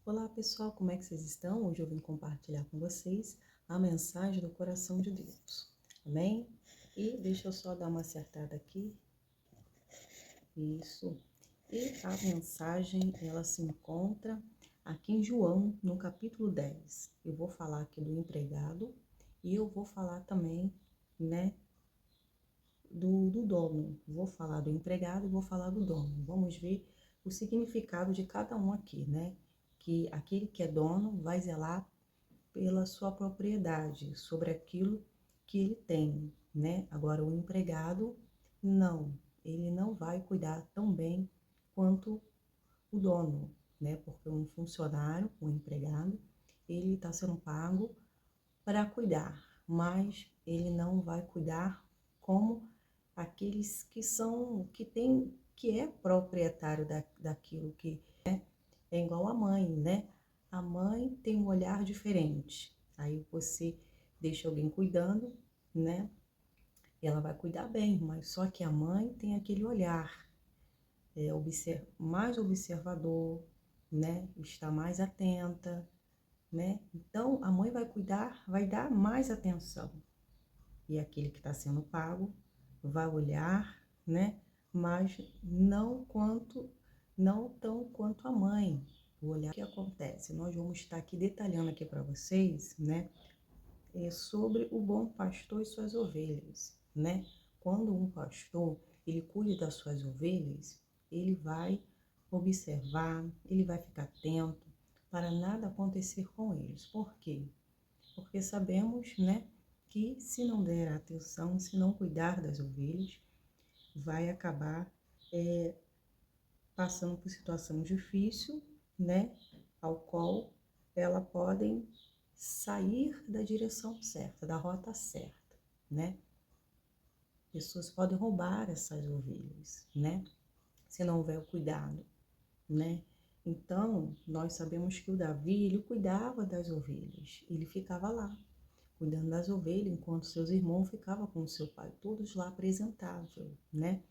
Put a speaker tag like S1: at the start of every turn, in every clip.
S1: Olá pessoal, como é que vocês estão? Hoje eu vim compartilhar com vocês a mensagem do coração de Deus, amém? E deixa eu só dar uma acertada aqui, isso. E a mensagem, ela se encontra aqui em João, no capítulo 10. Eu vou falar aqui do empregado e eu vou falar também, né, do dono. Vou falar do empregado e vou falar do dono. Vamos ver o significado de cada um aqui, né? Que aquele que é dono vai zelar pela sua propriedade, sobre aquilo que ele tem, né? Agora, o empregado, não, ele não vai cuidar tão bem quanto o dono, né? Porque um funcionário, um empregado, ele está sendo pago para cuidar, mas ele não vai cuidar como aqueles que são, que é proprietário daquilo que é igual a mãe, né? A mãe tem um olhar diferente. Aí você deixa alguém cuidando, né? Ela vai cuidar bem, mas só que a mãe tem aquele olhar mais observador, né? Está mais atenta, né? Então a mãe vai cuidar, vai dar mais atenção. E aquele que está sendo pago vai olhar, né? Mas não tão quanto a mãe. O olhar. O que acontece? Nós vamos estar aqui detalhando aqui para vocês, né? Sobre o bom pastor e suas ovelhas, né? Quando um pastor, ele cuida das suas ovelhas, ele vai observar, ele vai ficar atento para nada acontecer com eles. Por quê? Porque sabemos, né, que se não der atenção, se não cuidar das ovelhas, vai acabar passando por situação difícil, né, ao qual elas podem sair da direção certa, da rota certa, né? Pessoas podem roubar essas ovelhas, né? Se não houver o cuidado, né? Então, nós sabemos que o Davi, ele cuidava das ovelhas, ele ficava lá, cuidando das ovelhas, enquanto seus irmãos ficavam com o seu pai, todos lá apresentáveis, né?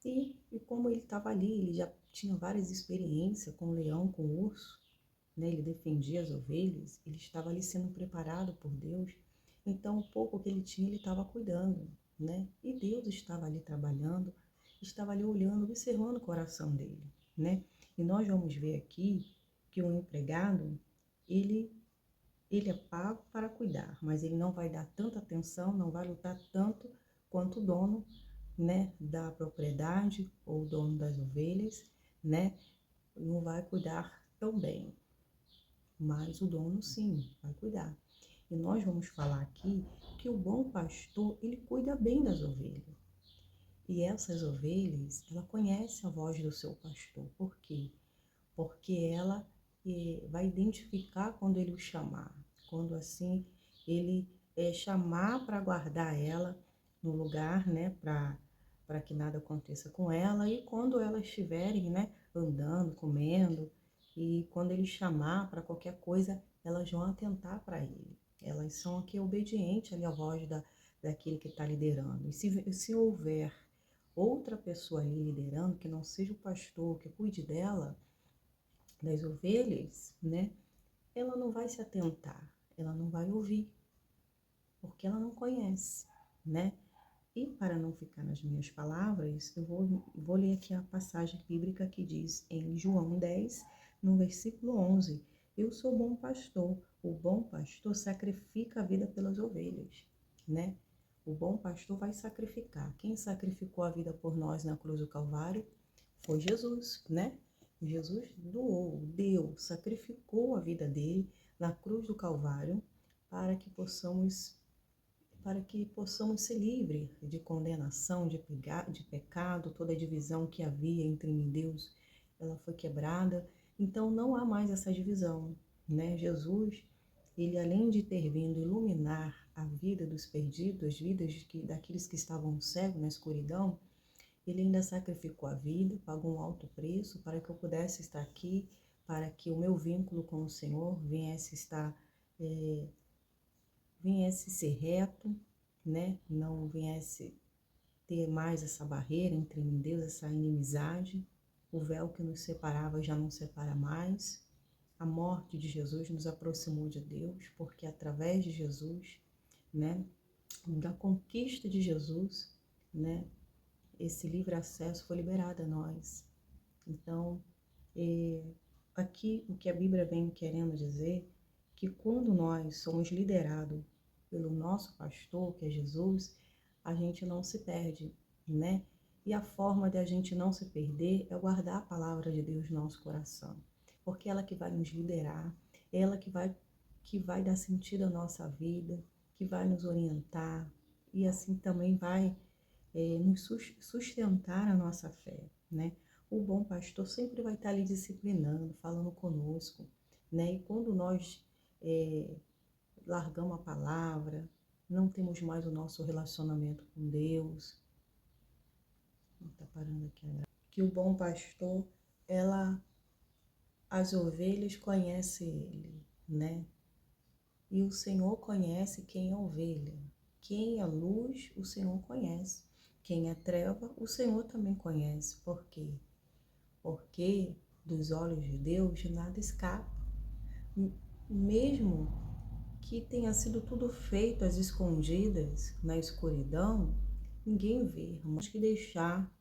S1: E como ele estava ali, ele já tinha várias experiências com o leão, com o urso, né? Ele defendia as ovelhas, ele estava ali sendo preparado por Deus, então o pouco que ele tinha, ele estava cuidando, né? E Deus estava ali trabalhando, estava ali olhando, observando o coração dele, né? E nós vamos ver aqui que o empregado, ele é pago para cuidar, mas ele não vai dar tanta atenção, não vai lutar tanto quanto o dono, né, da propriedade ou o dono das ovelhas, né, não vai cuidar tão bem, mas o dono sim vai cuidar. E nós vamos falar aqui que o bom pastor, ele cuida bem das ovelhas. E essas ovelhas, ela conhece a voz do seu pastor. Por quê? Porque ela vai identificar quando ele o chamar, quando assim ele chamar para guardar ela no lugar, né, para que nada aconteça com ela, e quando elas estiverem, né, andando, comendo, e quando ele chamar para qualquer coisa, elas vão atentar para ele. Elas são aqui obedientes ali à voz daquele que está liderando. E se houver outra pessoa ali liderando, que não seja o pastor, que cuide dela, das ovelhas, né? Ela não vai se atentar, ela não vai ouvir, porque ela não conhece, né? E para não ficar nas minhas palavras, eu vou ler aqui a passagem bíblica que diz em João 10, no versículo 11: Eu sou bom pastor, o bom pastor sacrifica a vida pelas ovelhas, né? O bom pastor vai sacrificar. Quem sacrificou a vida por nós na cruz do Calvário foi Jesus, né? Jesus deu, sacrificou a vida dele na cruz do Calvário para que possamos ser livres de condenação, de pecado, toda a divisão que havia entre mim e Deus, ela foi quebrada. Então não há mais essa divisão, né? Jesus, ele além de ter vindo iluminar a vida dos perdidos, as vidas daqueles que estavam cegos na escuridão, ele ainda sacrificou a vida, pagou um alto preço para que eu pudesse estar aqui, para que o meu vínculo com o Senhor viesse ser reto, né? Não viesse ter mais essa barreira entre mim e Deus, essa inimizade. O véu que nos separava já não separa mais. A morte de Jesus nos aproximou de Deus, porque através de Jesus, né, da conquista de Jesus, né, esse livre acesso foi liberado a nós. Então, aqui o que a Bíblia vem querendo dizer, que quando nós somos liderados pelo nosso pastor, que é Jesus, a gente não se perde, né? E a forma de a gente não se perder é guardar a palavra de Deus no nosso coração, porque ela que vai nos liderar, ela que vai dar sentido à nossa vida, que vai nos orientar e assim também vai nos sustentar a nossa fé, né? O bom pastor sempre vai estar ali disciplinando, falando conosco, né? E quando nós largamos a palavra, não temos mais o nosso relacionamento com Deus, tá parando aqui agora. Que o bom pastor, as ovelhas conhecem ele, né? E o Senhor conhece quem é ovelha. Quem é luz, o Senhor conhece. Quem é treva, o Senhor também conhece. Por quê? Porque dos olhos de Deus nada escapa. Mesmo que tenha sido tudo feito às escondidas, na escuridão, ninguém vê. Temos que deixar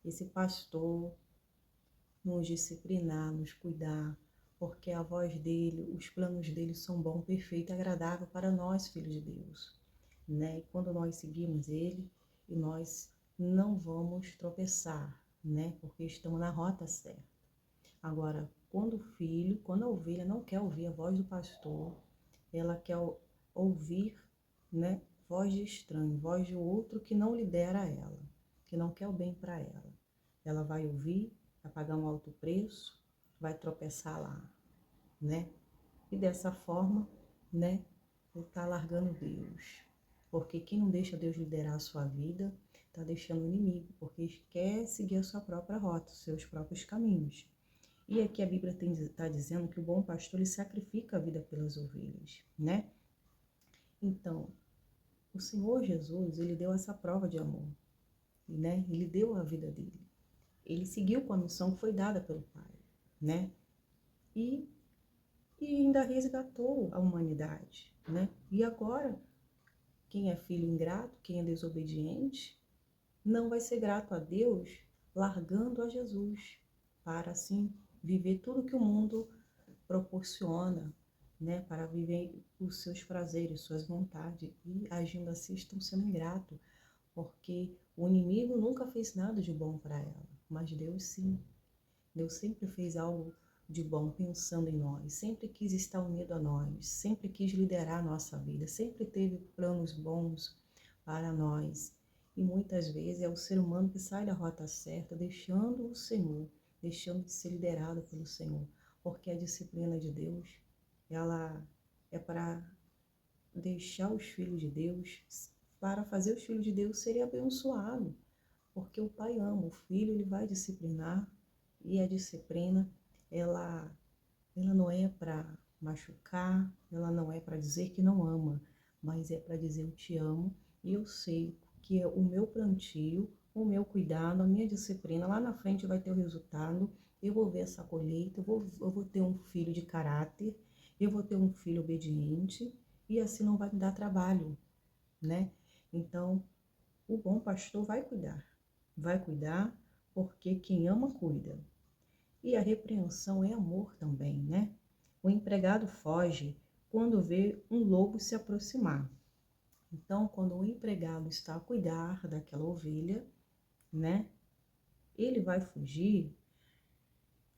S1: esse pastor nos disciplinar, nos cuidar, porque a voz dele, os planos dele são bons, perfeitos e agradáveis para nós, filhos de Deus, né? E quando nós seguimos ele, e nós não vamos tropeçar, né? Porque estamos na rota certa. Agora, quando a ovelha não quer ouvir a voz do pastor, ela quer ouvir, né? Voz de estranho, voz de outro que não lidera ela, que não quer o bem para ela. Ela vai ouvir, vai pagar um alto preço, vai tropeçar lá, né? E dessa forma, né, ele está largando Deus. Porque quem não deixa Deus liderar a sua vida, está deixando o inimigo, porque quer seguir a sua própria rota, os seus próprios caminhos. E aqui a Bíblia está dizendo que o bom pastor, ele sacrifica a vida pelas ovelhas, né? Então, o Senhor Jesus, ele deu essa prova de amor, né? Ele deu a vida dele. Ele seguiu com a missão que foi dada pelo Pai, né? E ainda resgatou a humanidade, né? E agora, quem é filho ingrato, quem é desobediente, não vai ser grato a Deus, largando a Jesus, para assim viver tudo que o mundo proporciona, né? Para viver os seus prazeres, suas vontades, e agindo assim estão sendo ingrato, porque o inimigo nunca fez nada de bom para ela, mas Deus sim. Deus sempre fez algo de bom pensando em nós, sempre quis estar unido a nós, sempre quis liderar a nossa vida, sempre teve planos bons para nós. E muitas vezes é o ser humano que sai da rota certa, deixando o Senhor, deixando de ser liderado pelo Senhor, porque a disciplina de Deus, ela é para deixar os filhos de Deus, para fazer os filhos de Deus serem abençoados, porque o Pai ama, o Filho ele vai disciplinar, e a disciplina, ela não é para machucar, ela não é para dizer que não ama, mas é para dizer eu te amo, e eu sei que o meu plantio, o meu cuidado, a minha disciplina, lá na frente vai ter o resultado, eu vou ver essa colheita, eu vou ter um filho de caráter, eu vou ter um filho obediente, e assim não vai me dar trabalho, né? Então, o bom pastor vai cuidar, porque quem ama cuida. E a repreensão é amor também, né? O empregado foge quando vê um lobo se aproximar. Então, quando o empregado está a cuidar daquela ovelha, né? Ele vai fugir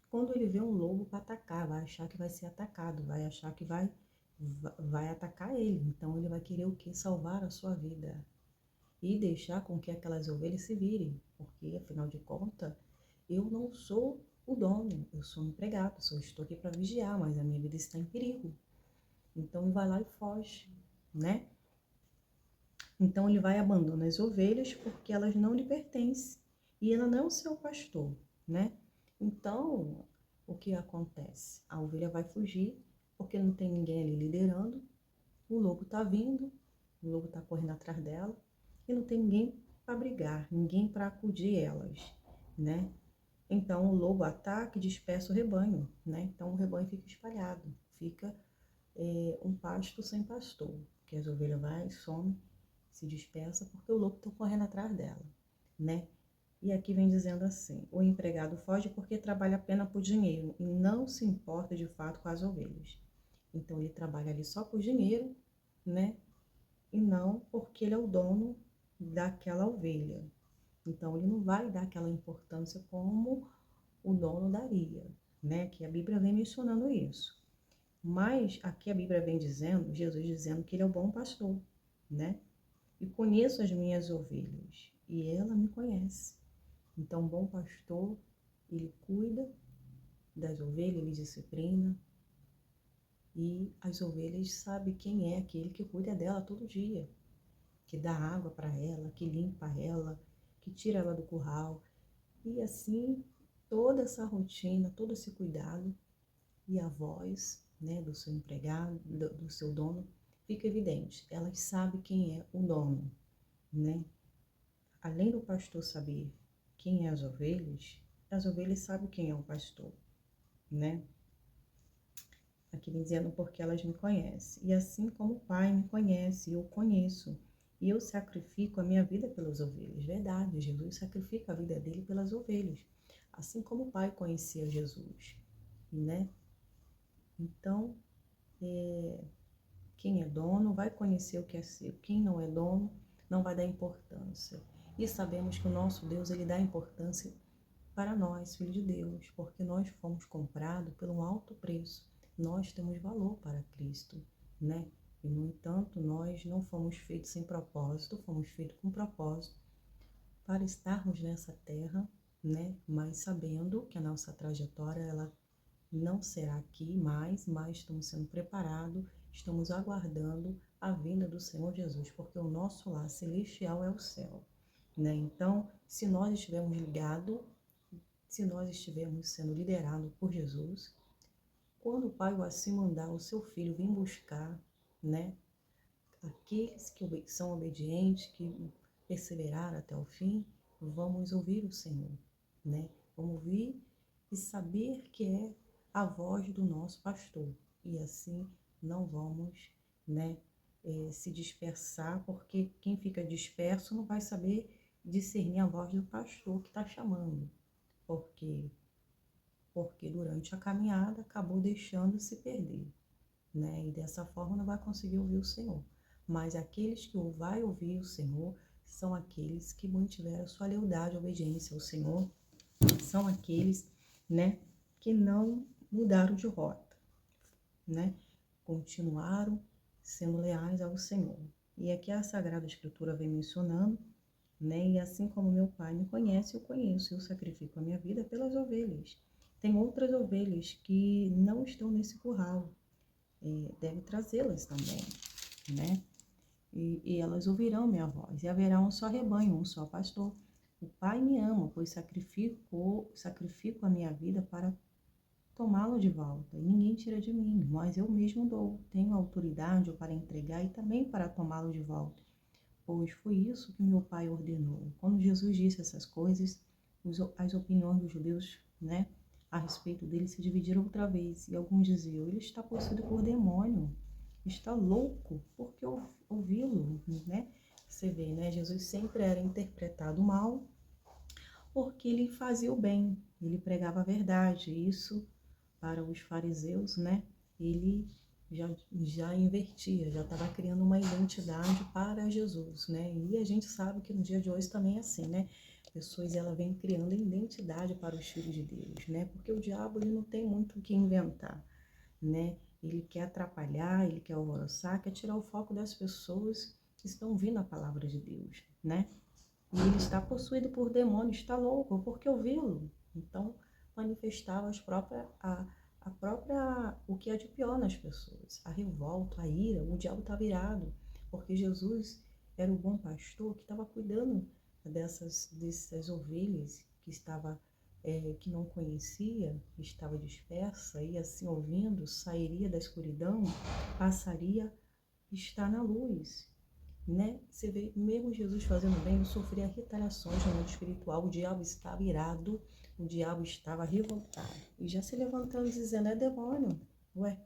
S1: quando ele vê um lobo para atacar, vai achar que vai ser atacado, vai achar que vai atacar ele. Então, ele vai querer o quê? Salvar a sua vida e deixar com que aquelas ovelhas se virem, porque, afinal de contas, eu não sou o dono, eu sou um empregado, só estou aqui para vigiar, mas a minha vida está em perigo. Então ele vai lá e foge, né? Então ele vai e abandona as ovelhas porque elas não lhe pertencem e ele não é o seu pastor, né? Então o que acontece? A ovelha vai fugir porque não tem ninguém ali liderando, o lobo está vindo, o lobo está correndo atrás dela e não tem ninguém para brigar, ninguém para acudir elas, né? Então o lobo ataca e dispersa o rebanho, né? Então o rebanho fica espalhado, fica um pasto sem pastor, que as ovelhas vai, some, se dispersa porque o lobo está correndo atrás dela, né? E aqui vem dizendo assim: o empregado foge porque trabalha apenas por dinheiro e não se importa de fato com as ovelhas. Então ele trabalha ali só por dinheiro, né? E não porque ele é o dono daquela ovelha. Então ele não vai dar aquela importância como o dono daria, né? Que a Bíblia vem mencionando isso. Mas aqui a Bíblia vem dizendo, Jesus dizendo que ele é o bom pastor, né? E conheço as minhas ovelhas e ela me conhece. Então, o bom pastor, ele cuida das ovelhas, ele disciplina, e as ovelhas sabem quem é aquele que cuida dela todo dia, que dá água para ela, que limpa ela, que tira ela do curral. E assim, toda essa rotina, todo esse cuidado e a voz, né, do seu empregado, do seu dono, fica evidente. Elas sabem quem é o dono, né? Além do pastor saber quem é as ovelhas sabem quem é o pastor, né? Aqui me dizendo porque elas me conhecem. E assim como o Pai me conhece, eu conheço. E eu sacrifico a minha vida pelas ovelhas. Verdade, Jesus sacrifica a vida dele pelas ovelhas. Assim como o Pai conhecia Jesus, né? Então, quem é dono vai conhecer o que é seu. Quem não é dono não vai dar importância. E sabemos que o nosso Deus, ele dá importância para nós, filhos de Deus, porque nós fomos comprados por um alto preço. Nós temos valor para Cristo, né? E, no entanto, nós não fomos feitos sem propósito, fomos feitos com propósito para estarmos nessa terra, né? Mas sabendo que a nossa trajetória, ela não será aqui mais, mas estamos sendo preparados, estamos aguardando a vinda do Senhor Jesus, porque o nosso lar celestial é o céu, né? Então, se nós estivermos ligados, se nós estivermos sendo liderados por Jesus, quando o Pai assim mandar o seu Filho vir buscar, né, aqueles que são obedientes, que perseveraram até o fim, vamos ouvir o Senhor, né? Vamos ouvir e saber que é a voz do nosso pastor. E assim não vamos, né, se dispersar, porque quem fica disperso não vai saber discernir a voz do pastor que está chamando. Porque durante a caminhada acabou deixando se perder, né? E dessa forma não vai conseguir ouvir o Senhor. Mas aqueles que vai ouvir o Senhor são aqueles que mantiveram sua lealdade e obediência ao Senhor, são aqueles, né, que não mudaram de rota, né? Continuaram sendo leais ao Senhor. E aqui a Sagrada Escritura vem mencionando, né? E assim como meu Pai me conhece, eu conheço, eu sacrifico a minha vida pelas ovelhas. Tem outras ovelhas que não estão nesse curral, deve trazê-las também, né? E elas ouvirão minha voz, e haverá um só rebanho, um só pastor. O Pai me ama, pois sacrifico a minha vida para tomá-lo de volta, e ninguém tira de mim, mas eu mesmo dou. Tenho autoridade para entregar e também para tomá-lo de volta, pois foi isso que meu Pai ordenou. Quando Jesus disse essas coisas, as opiniões dos judeus, né, a respeito dele se dividiram outra vez, e alguns diziam: ele está possuído por demônio, está louco, por que ouvi-lo, né? Você vê, né? Jesus sempre era interpretado mal, porque ele fazia o bem, ele pregava a verdade. Isso, para os fariseus, né? Ele já invertia, já estava criando uma identidade para Jesus, né? E a gente sabe que no dia de hoje também é assim, né? Pessoas, ela vem criando identidade para os filhos de Deus, né? Porque o diabo, ele não tem muito o que inventar, né? Ele quer atrapalhar, ele quer alvoroçar, quer tirar o foco das pessoas que estão ouvindo a palavra de Deus, né? E ele está possuído por demônios, está louco, por que ouvi-lo? Então, manifestava o que é de pior nas pessoas, a revolta, a ira. O diabo está virado, porque Jesus era o bom pastor que estava cuidando dessas ovelhas que não conhecia, que estava dispersa, e assim ouvindo, sairia da escuridão, passaria a estar na luz, né? Você vê, mesmo Jesus fazendo bem, ele sofria retaliações no mundo espiritual. O diabo estava irado, o diabo estava revoltado e já se levantando dizendo, é demônio. Ué,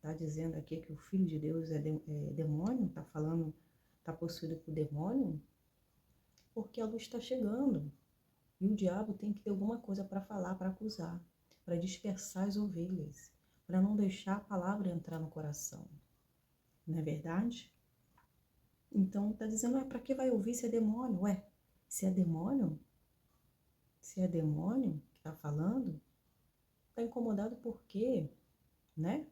S1: tá dizendo aqui que o Filho de Deus é demônio? Tá falando, tá possuído por demônio? Porque a luz está chegando. E o diabo tem que ter alguma coisa para falar, para acusar, para dispersar as ovelhas, para não deixar a palavra entrar no coração. Não é verdade? Então tá dizendo, para que vai ouvir se é demônio? Ué, se é demônio que está falando, está incomodado por quê? Né?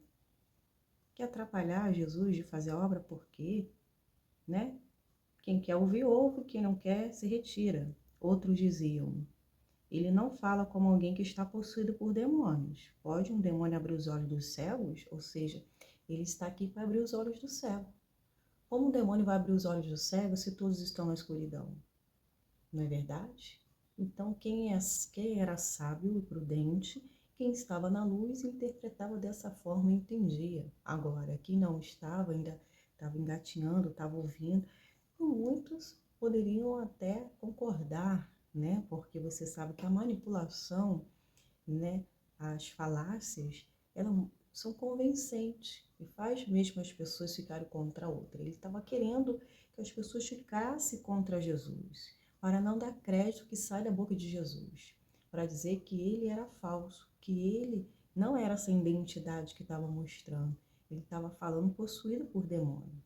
S1: Quer atrapalhar Jesus de fazer a obra por quê? Né? Quem quer ouvir, ouve, quem não quer, se retira. Outros diziam, ele não fala como alguém que está possuído por demônios. Pode um demônio abrir os olhos dos cegos? Ou seja, ele está aqui para abrir os olhos do cego. Como um demônio vai abrir os olhos do cego se todos estão na escuridão? Não é verdade? Então, quem era sábio e prudente, quem estava na luz, interpretava dessa forma e entendia. Agora, quem não estava, ainda estava engatinhando, estava ouvindo, muitos poderiam até concordar, né? Porque você sabe que a manipulação, né, as falácias, elas são convincentes e faz mesmo as pessoas ficarem contra a outra. Ele estava querendo que as pessoas ficassem contra Jesus, para não dar crédito que sai da boca de Jesus, para dizer que ele era falso, que ele não era essa identidade que estava mostrando. Ele estava falando possuído por demônio,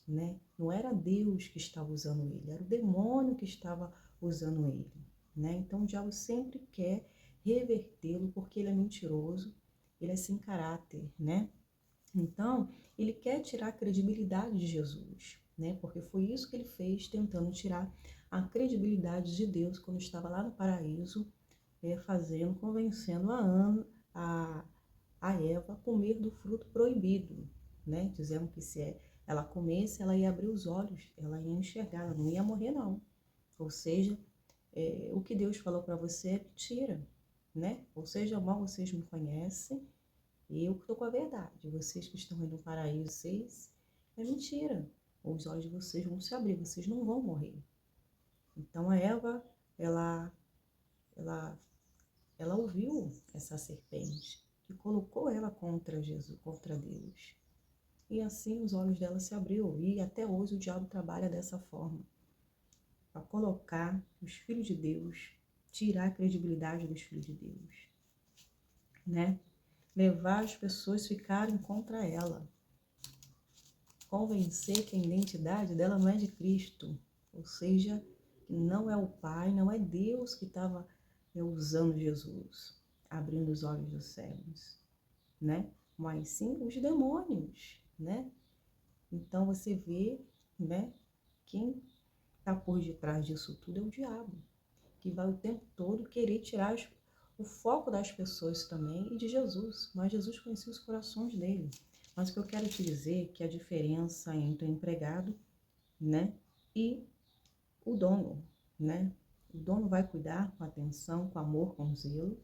S1: né? Não era Deus que estava usando ele, era o demônio que estava usando ele, né? Então o diabo sempre quer revertê-lo porque ele é mentiroso, ele é sem caráter, né? Então ele quer tirar a credibilidade de Jesus, né? Porque foi isso que ele fez, tentando tirar a credibilidade de Deus quando estava lá no paraíso, convencendo a Ana, a Eva a comer do fruto proibido, né? Dizendo que ela comesse, ela ia abrir os olhos, ela ia enxergar, ela não ia morrer não. Ou seja, o que Deus falou para você é mentira, né? Ou seja, mal vocês me conhecem, eu que estou com a verdade. Vocês que estão aí no paraíso, vocês, é mentira. Os olhos de vocês vão se abrir, vocês não vão morrer. Então a Eva, ela ouviu essa serpente que colocou ela contra Jesus, contra Deus. E assim os olhos dela se abriu. E até hoje o diabo trabalha dessa forma, para colocar os filhos de Deus, tirar a credibilidade dos filhos de Deus, né? Levar as pessoas a ficarem contra ela, convencer que a identidade dela não é de Cristo, ou seja, não é o Pai, não é Deus que estava usando Jesus, abrindo os olhos dos cegos, né? Mas sim os demônios, né? Então você vê, né? Quem está por detrás disso tudo é o diabo, que vai o tempo todo querer tirar o foco das pessoas também e de Jesus. Mas Jesus conhecia os corações dele. Mas o que eu quero te dizer é que a diferença entre o empregado, né, e o dono, né? O dono vai cuidar com atenção, com amor, com zelo,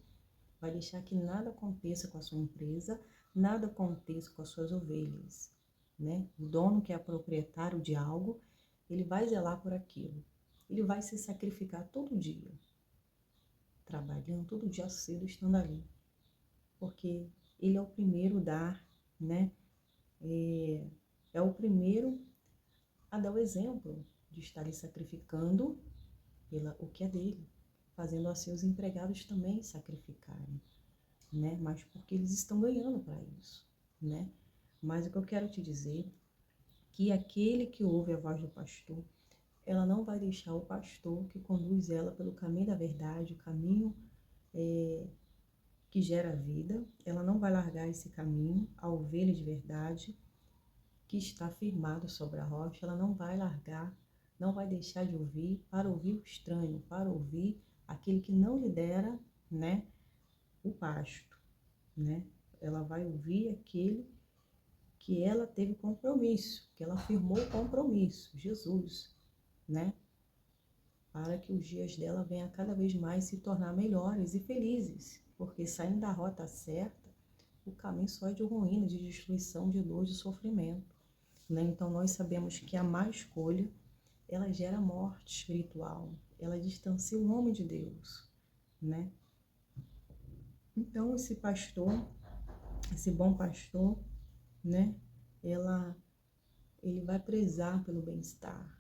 S1: vai deixar que nada aconteça com a sua empresa, nada aconteça com as suas ovelhas, né? O dono que é proprietário de algo, ele vai zelar por aquilo. Ele vai se sacrificar todo dia, trabalhando todo dia cedo, estando ali. Porque ele é o primeiro a dar, né? É o primeiro a dar o exemplo de estar ali sacrificando o que é dele, fazendo assim os empregados também sacrificarem, né? Mas porque eles estão ganhando para isso, né? Mas o que eu quero te dizer, que aquele que ouve a voz do pastor, ela não vai deixar o pastor que conduz ela pelo caminho da verdade, o caminho que gera vida, ela não vai largar esse caminho, a ovelha de verdade, que está firmado sobre a rocha, ela não vai largar, não vai deixar de ouvir para ouvir o estranho, para ouvir aquele que não lhe dera, né, o pasto, né? Ela vai ouvir aquele que ela teve compromisso, que ela firmou o compromisso, Jesus, né? Para que os dias dela venham cada vez mais se tornar melhores e felizes, porque saindo da rota certa, o caminho só é de ruína, de destruição, de dor, de sofrimento, né? Então nós sabemos que a má escolha, ela gera morte espiritual, ela distancia o homem de Deus, né? Então, esse pastor, esse bom pastor, né? Ele vai prezar pelo bem-estar,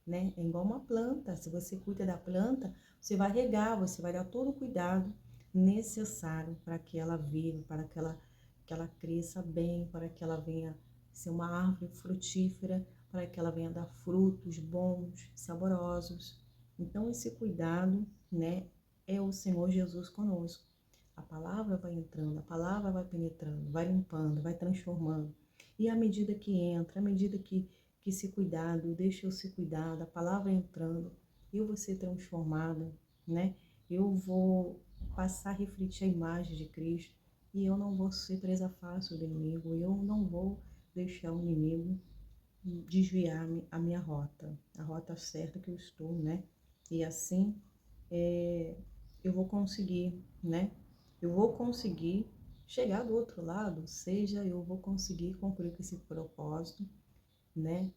S1: né? É igual uma planta. Se você cuida da planta, você vai regar, você vai dar todo o cuidado necessário para que ela viva, para que ela cresça bem, para que ela venha ser uma árvore frutífera, para que ela venha dar frutos bons, saborosos. Então, esse cuidado, né, é o Senhor Jesus conosco. A palavra vai entrando, a palavra vai penetrando, vai limpando, vai transformando. E à medida que entra, à medida que esse cuidado, deixa eu ser cuidado, a palavra entrando, eu vou ser transformada, né? Eu vou passar a refletir a imagem de Cristo e eu não vou ser presa fácil do inimigo, eu não vou deixar o inimigo desviar a minha rota, a rota certa que eu estou, né? E assim eu vou conseguir, né? Eu vou conseguir chegar do outro lado, seja eu vou conseguir concluir com esse propósito, né?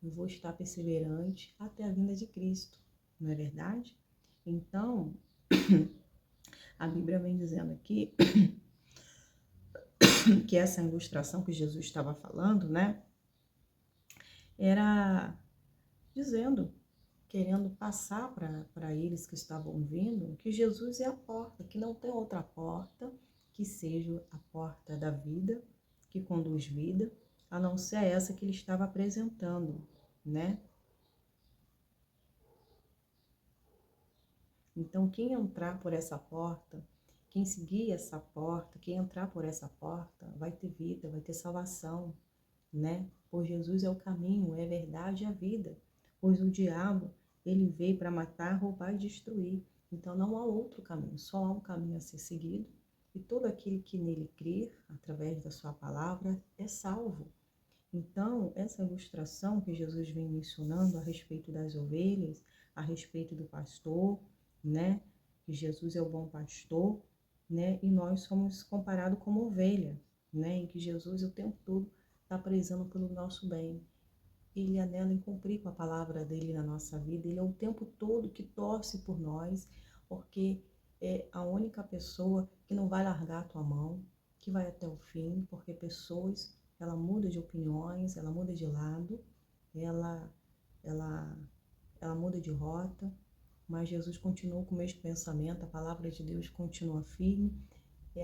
S1: Eu vou estar perseverante até a vinda de Cristo, não é verdade? Então, a Bíblia vem dizendo aqui que essa ilustração que Jesus estava falando, né? Era dizendo, querendo passar para eles que estavam vindo, que Jesus é a porta, que não tem outra porta que seja a porta da vida, que conduz vida, a não ser essa que ele estava apresentando, né? Então, quem entrar por essa porta, quem seguir essa porta, quem entrar por essa porta, vai ter vida, vai ter salvação, né? Pois Jesus é o caminho, é a verdade e a vida. Pois o diabo, ele veio para matar, roubar e destruir. Então, não há outro caminho, só há um caminho a ser seguido. E todo aquele que nele crer, através da sua palavra, é salvo. Então, essa ilustração que Jesus vem mencionando a respeito das ovelhas, a respeito do pastor, né? Que Jesus é o bom pastor, né? E nós somos comparados como ovelha, né? Em que Jesus o tempo todo está prezando pelo nosso bem. Ele anela em cumprir com a palavra dele na nossa vida. Ele é o tempo todo que torce por nós, porque é a única pessoa que não vai largar a tua mão, que vai até o fim, porque pessoas, ela muda de opiniões, ela muda de lado, ela, ela, ela muda de rota, mas Jesus continua com o mesmo pensamento, a palavra de Deus continua firme,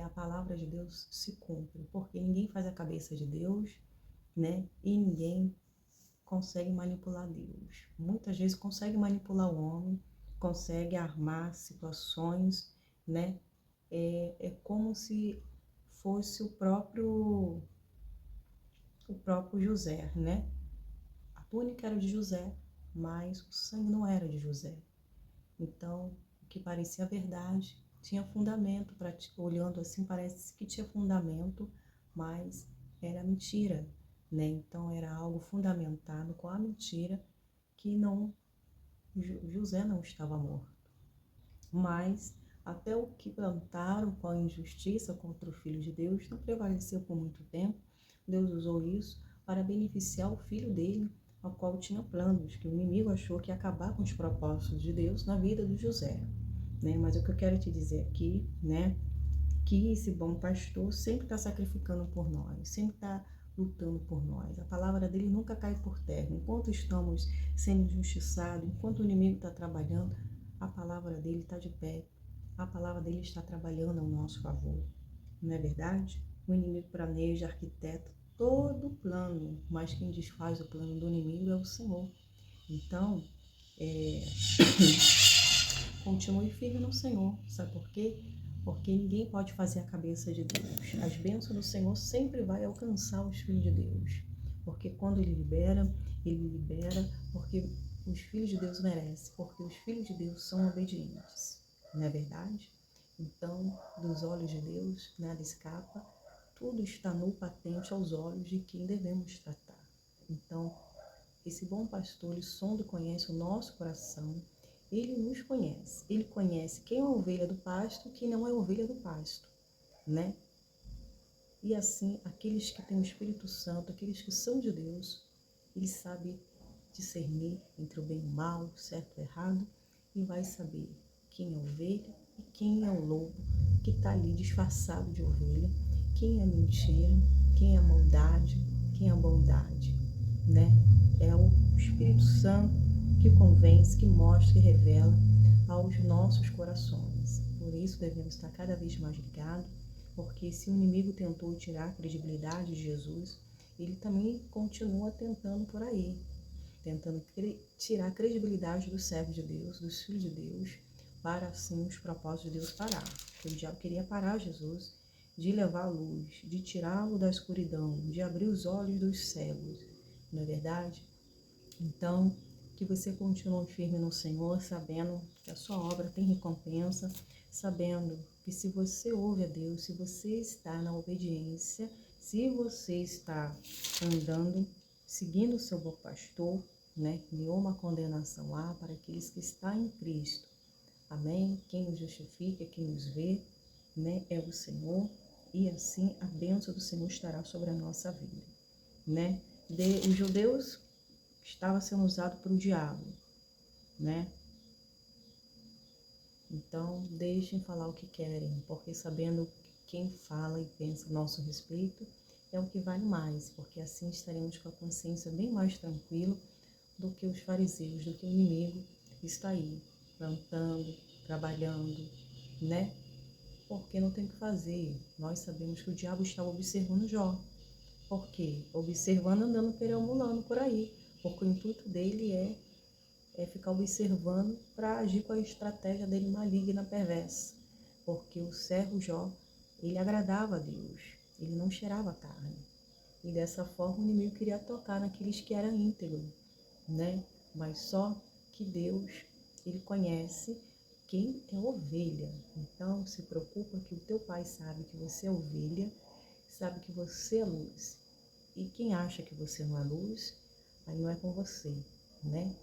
S1: a palavra de Deus se cumpre, porque ninguém faz a cabeça de Deus, né? E ninguém consegue manipular Deus. Muitas vezes consegue manipular o homem, consegue armar situações, né? É como se fosse o próprio José, né? A túnica era de José, mas o sangue não era de José. Então, o que parecia verdade tinha fundamento, olhando assim parece que tinha fundamento, mas era mentira, né? Então era algo fundamentado com a mentira que não José não estava morto. Mas até o que plantaram com a injustiça contra o Filho de Deus não prevaleceu por muito tempo. Deus usou isso para beneficiar o filho dele, ao qual tinha planos, que o inimigo achou que ia acabar com os propósitos de Deus na vida de José, né? Mas o que eu quero te dizer aqui, né, que esse bom pastor sempre está sacrificando por nós, sempre está lutando por nós. A palavra dele nunca cai por terra. Enquanto estamos sendo injustiçados, enquanto o inimigo está trabalhando, a palavra dele está de pé. A palavra dele está trabalhando ao nosso favor. Não é verdade? O inimigo planeja, arquiteta todo o plano, mas quem desfaz o plano do inimigo é o Senhor. Então, continue firme no Senhor. Sabe por quê? Porque ninguém pode fazer a cabeça de Deus. As bênçãos do Senhor sempre vai alcançar os filhos de Deus. Porque quando Ele libera porque os filhos de Deus merecem, porque os filhos de Deus são obedientes. Não é verdade? Então, dos olhos de Deus, nada escapa. Tudo está nu, patente aos olhos de quem devemos tratar. Então, esse bom pastor, ele sonda e conhece o nosso coração. Ele nos conhece. Ele conhece quem é a ovelha do pasto e quem não é a ovelha do pasto, né? E assim, aqueles que têm o Espírito Santo, aqueles que são de Deus, ele sabe discernir entre o bem e o mal, o certo e o errado, e vai saber quem é a ovelha e quem é o lobo que está ali disfarçado de ovelha, quem é mentira, quem é maldade, quem é bondade, né? É o Espírito Santo que convence, que mostra, que revela aos nossos corações. Por isso devemos estar cada vez mais ligados, porque se o inimigo tentou tirar a credibilidade de Jesus, ele também continua tentando por aí, tentando tirar a credibilidade dos servos de Deus, dos filhos de Deus, para assim os propósitos de Deus parar. Porque o diabo queria parar Jesus de levar a luz, de tirá-lo da escuridão, de abrir os olhos dos cegos, não é verdade? Então, que você continue firme no Senhor, sabendo que a sua obra tem recompensa, sabendo que se você ouve a Deus, se você está na obediência, se você está andando, seguindo o seu bom pastor, né? Nenhuma condenação há para aqueles que estão em Cristo. Amém? Quem nos justifica, quem nos vê, né? É o Senhor, e assim a bênção do Senhor estará sobre a nossa vida, né? Os judeus estava sendo usado para o diabo, né? Então, deixem falar o que querem, porque sabendo que quem fala e pensa a nosso respeito é o que vale mais, porque assim estaremos com a consciência bem mais tranquila do que os fariseus, do que o inimigo que está aí, plantando, trabalhando, né? Porque não tem o que fazer. Nós sabemos que o diabo estava observando Jó. Por quê? Observando, andando perambulando por aí, porque o intuito dele é ficar observando para agir com a estratégia dele maligna, perversa. Porque o servo Jó, ele agradava a Deus, ele não cheirava a carne. E dessa forma o inimigo queria tocar naqueles que eram íntegros, né? Mas só que Deus, ele conhece quem é ovelha. Então se preocupa que o teu pai sabe que você é ovelha, sabe que você é luz. E quem acha que você não é luz, aí não é com você, né?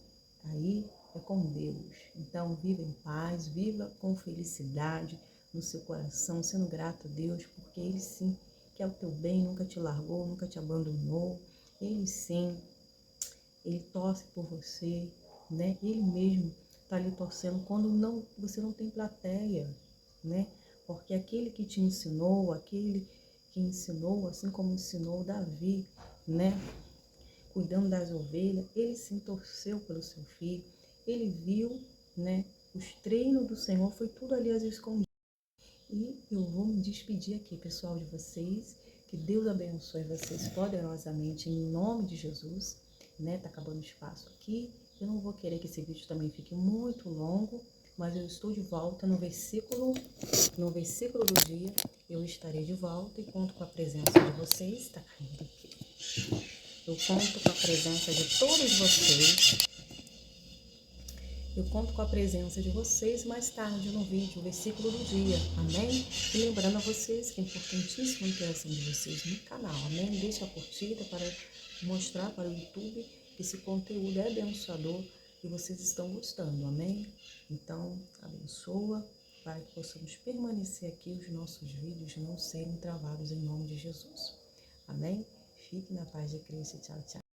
S1: Aí é com Deus. Então, viva em paz, viva com felicidade no seu coração, sendo grato a Deus, porque Ele sim quer o teu bem, nunca te largou, nunca te abandonou. Ele sim, Ele torce por você, né? Ele mesmo está ali torcendo quando você não tem plateia, né? Porque aquele que te ensinou, aquele que ensinou, assim como ensinou Davi, né? Cuidando das ovelhas, ele se torceu pelo seu filho, ele viu, né? Os treinos do Senhor, foi tudo ali às escondidas. E eu vou me despedir aqui, pessoal, de vocês. Que Deus abençoe vocês poderosamente, em nome de Jesus, né? Tá acabando o espaço aqui. Eu não vou querer que esse vídeo também fique muito longo, mas eu estou de volta no versículo do dia. Eu estarei de volta e conto com a presença de vocês. Tá caindo aqui. Eu conto com a presença de todos vocês. Eu conto com a presença de vocês mais tarde no vídeo, o versículo do dia. Amém? E lembrando a vocês que é importantíssima a interação de vocês no canal. Amém? Deixe a curtida para mostrar para o YouTube que esse conteúdo é abençoador e vocês estão gostando. Amém? Então, abençoa para que possamos permanecer aqui os nossos vídeos não serem travados em nome de Jesus. Amém? Fique na paz de Cristo. Tchau, tchau.